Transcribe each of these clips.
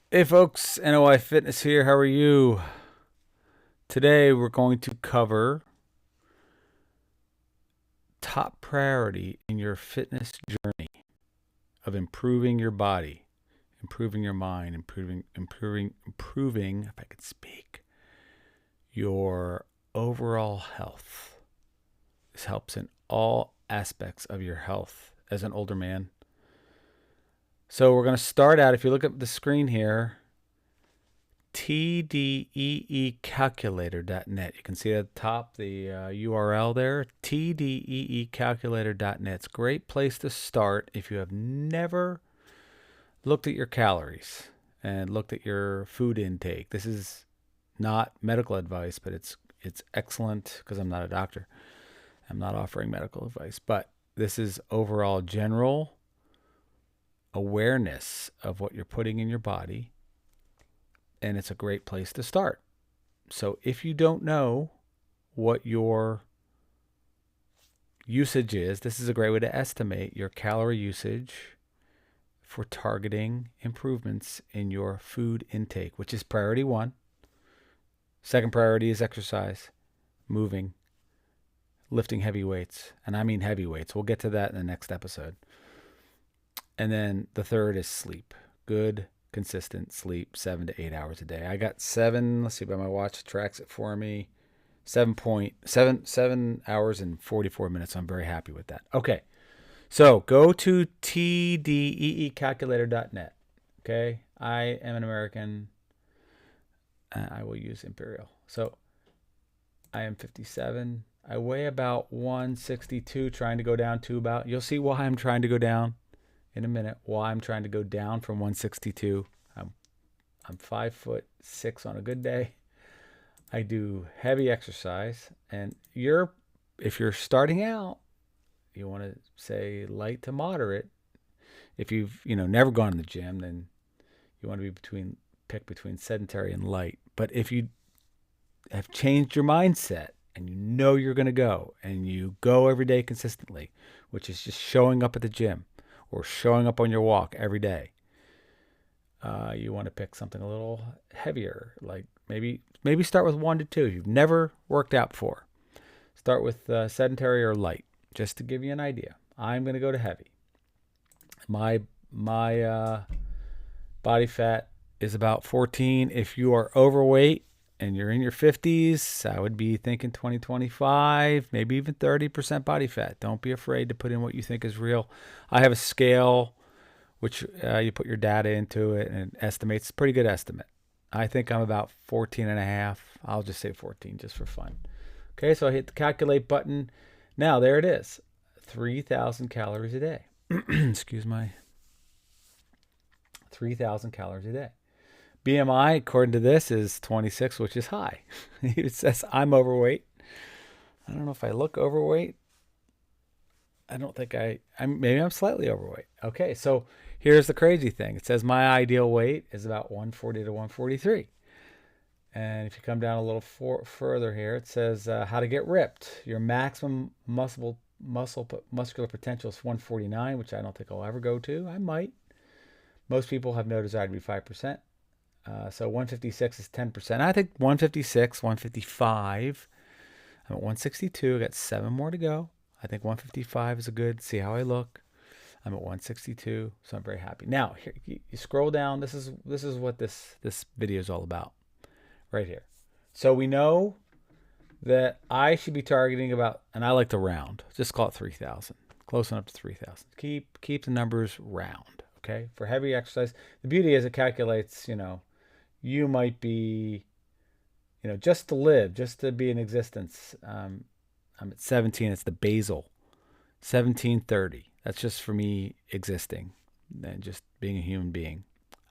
Hey folks, NOI Fitness here. How are you? Today we're going to cover top priority in your fitness journey of improving your body, improving your mind, improving, if I could speak, your overall health. This helps in all aspects of your health as an older man. So we're going to start out, if you look at the screen here, tdeecalculator.net. You can see at the top the URL there, tdeecalculator.net. It's a great place to start if you have never looked at your calories and looked at your food intake. This is not medical advice, but it's excellent because I'm not a doctor. I'm not offering medical advice, but this is overall general awareness of what you're putting in your body, and it's a great place to start. So if you don't know what your usage is, this is a great way to estimate your calorie usage for targeting improvements in your food intake, which is priority one. Second priority is exercise, moving, lifting heavy weights. And I mean heavy weights. We'll get to that in the next episode. And then the third is sleep. Good, consistent sleep, 7 to 8 hours a day. I got 7, let's see, by my watch tracks it for me. 7 hours and 44 minutes. I'm very happy with that. Okay. So go to tdeecalculator.net. Okay. I am an American. I will use Imperial. So I am 57. I weigh about 162, trying to go down to about, you'll see why I'm trying to go down in a minute, why I'm trying to go down from 162. I'm 5'6" on a good day. I do heavy exercise, and if you're starting out, you want to say light to moderate. If you've never gone to the gym, then you want to pick between sedentary and light. But if you have changed your mindset and you know you're going to go and you go every day consistently, which is just showing up at the gym or showing up on your walk every day, you want to pick something a little heavier, like maybe start with 1 to 2. If you've never worked out before, start with sedentary or light, just to give you an idea. I'm going to go to heavy. My body fat is about 14. If you are overweight and you're in your 50s, I would be thinking 20, 25, maybe even 30% body fat. Don't be afraid to put in what you think is real. I have a scale which you put your data into it and it estimates. It's a pretty good estimate. I think I'm about 14 and a half. I'll just say 14 just for fun. Okay, so I hit the calculate button. Now there it is, 3,000 calories a day. Excuse my 3,000 calories a day. BMI, according to this, is 26, which is high. It says I'm overweight. I don't know if I look overweight. I don't think maybe I'm slightly overweight. Okay, so here's the crazy thing. It says my ideal weight is about 140 to 143. And if you come down a little further here, it says how to get ripped. Your maximum muscular potential is 149, which I don't think I'll ever go to. I might. Most people have no desire to be 5%. So 156 is 10%. I think 156, 155. I'm at 162. I got 7 more to go. I think 155 is a good. See how I look. I'm at 162, so I'm very happy. Now, here you scroll down. This is what this video is all about, right here. So we know that I should be targeting about, and I like to round. Just call it 3,000. Close enough to 3,000. Keep the numbers round. Okay. For heavy exercise, the beauty is it calculates. You might be, just to live, just to be in existence. I'm at 17. It's the basal, 1730. That's just for me existing and just being a human being.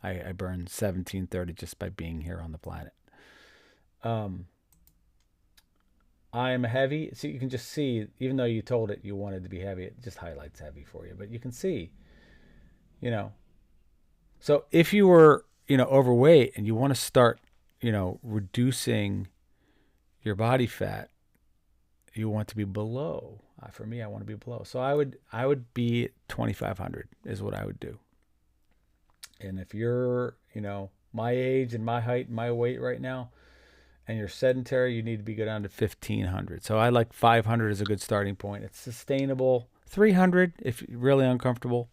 I burn 1730 just by being here on the planet. I am heavy. So you can just see, even though you told it you wanted to be heavy, it just highlights heavy for you. But you can see, So if you were, overweight and you want to start, reducing your body fat, you want to be below. For me, I want to be below. So I would be 2,500 is what I would do. And if you're, my age and my height and my weight right now, and you're sedentary, you need to go down to 1,500. So I like 500 as a good starting point. It's sustainable. 300 if you're really uncomfortable.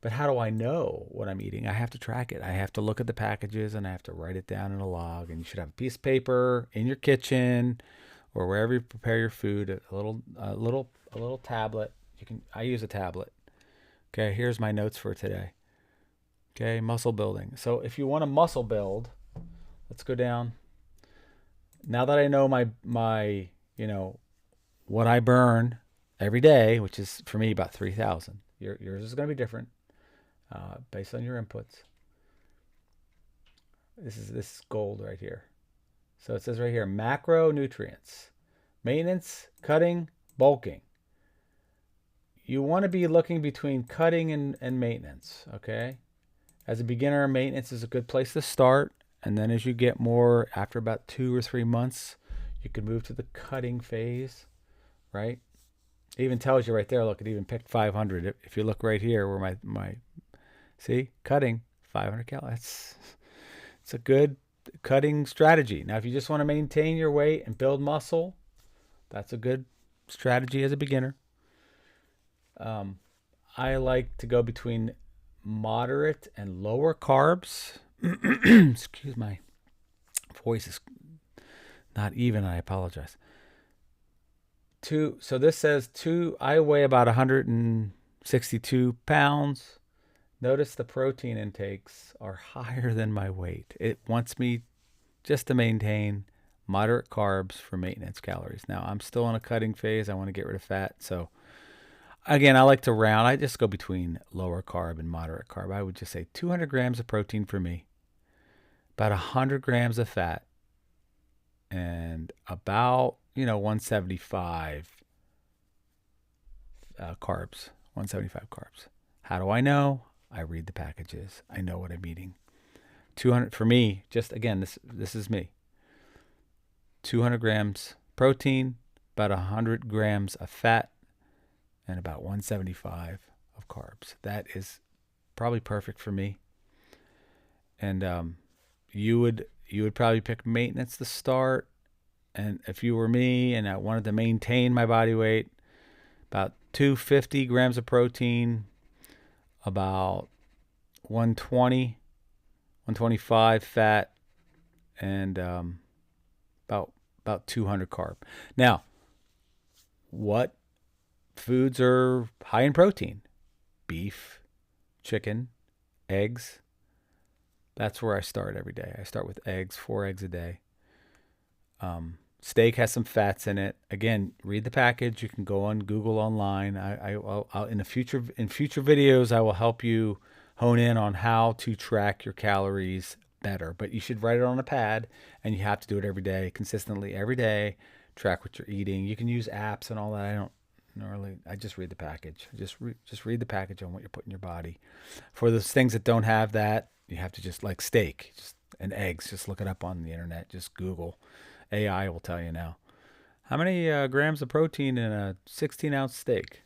But how do I know what I'm eating? I have to track it. I have to look at the packages and I have to write it down in a log. And you should have a piece of paper in your kitchen or wherever you prepare your food. A little tablet. I use a tablet. Okay, here's my notes for today. Okay, muscle building. So if you want to muscle build, let's go down. Now that I know my what I burn every day, which is for me about 3,000. Yours is going to be different. Based on your inputs. This is gold right here. So it says right here, macronutrients, maintenance, cutting, bulking. You want to be looking between cutting and maintenance, okay? As a beginner, maintenance is a good place to start. And then as you get more, after about 2 or 3 months, you can move to the cutting phase, right? It even tells you right there, look, it even picked 500. If you look right here where my see, cutting 500 calories. It's a good cutting strategy. Now, if you just want to maintain your weight and build muscle, that's a good strategy as a beginner. I like to go between moderate and lower carbs. Excuse my voice is not even. I apologize. So this says I weigh about 162 pounds. Notice the protein intakes are higher than my weight. It wants me just to maintain moderate carbs for maintenance calories. Now, I'm still in a cutting phase. I want to get rid of fat. So, again, I like to round. I just go between lower carb and moderate carb. I would just say 200 grams of protein for me, about 100 grams of fat, and about, 175 carbs. 175 carbs. How do I know? I read the packages. I know what I'm eating. 200 for me, just again, this is me. 200 grams protein, about 100 grams of fat, and about 175 of carbs. That is probably perfect for me. And you would probably pick maintenance to start. And if you were me and I wanted to maintain my body weight, about 250 grams of protein, about 120, 125 fat, and about 200 carb. Now, what foods are high in protein? Beef, chicken, eggs. That's where I start every day. I start with eggs, 4 eggs a day. Steak has some fats in it. Again, read the package. You can go on Google online. I'll in future videos, I will help you hone in on how to track your calories better. But you should write it on a pad, and you have to do it every day, consistently every day. Track what you're eating. You can use apps and all that. I just read the package. Just read the package on what you're putting in your body. For those things that don't have that, you have to just like steak and eggs. Just look it up on the internet. Just Google. AI will tell you now. How many grams of protein in a 16-ounce steak?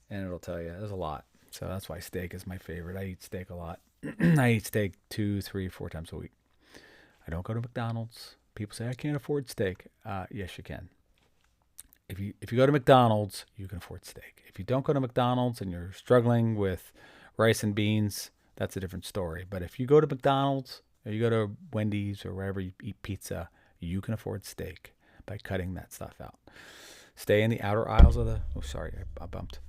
And it'll tell you. There's a lot. So that's why steak is my favorite. I eat steak a lot. I eat steak 2, 3, 4 times a week. I don't go to McDonald's. People say, I can't afford steak. Yes, you can. If you go to McDonald's, you can afford steak. If you don't go to McDonald's and you're struggling with rice and beans, that's a different story. But if you go to McDonald's or you go to Wendy's or wherever you eat pizza, you can afford steak by cutting that stuff out. Stay in the outer aisles of I bumped.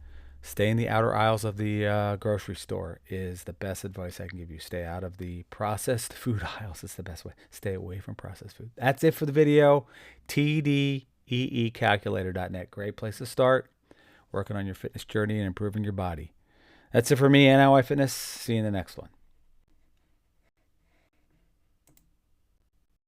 Stay in the outer aisles of the grocery store is the best advice I can give you. Stay out of the processed food aisles. It's the best way. Stay away from processed food. That's it for the video. TDEEcalculator.net. Great place to start working on your fitness journey and improving your body. That's it for me, NOI Fitness. See you in the next one.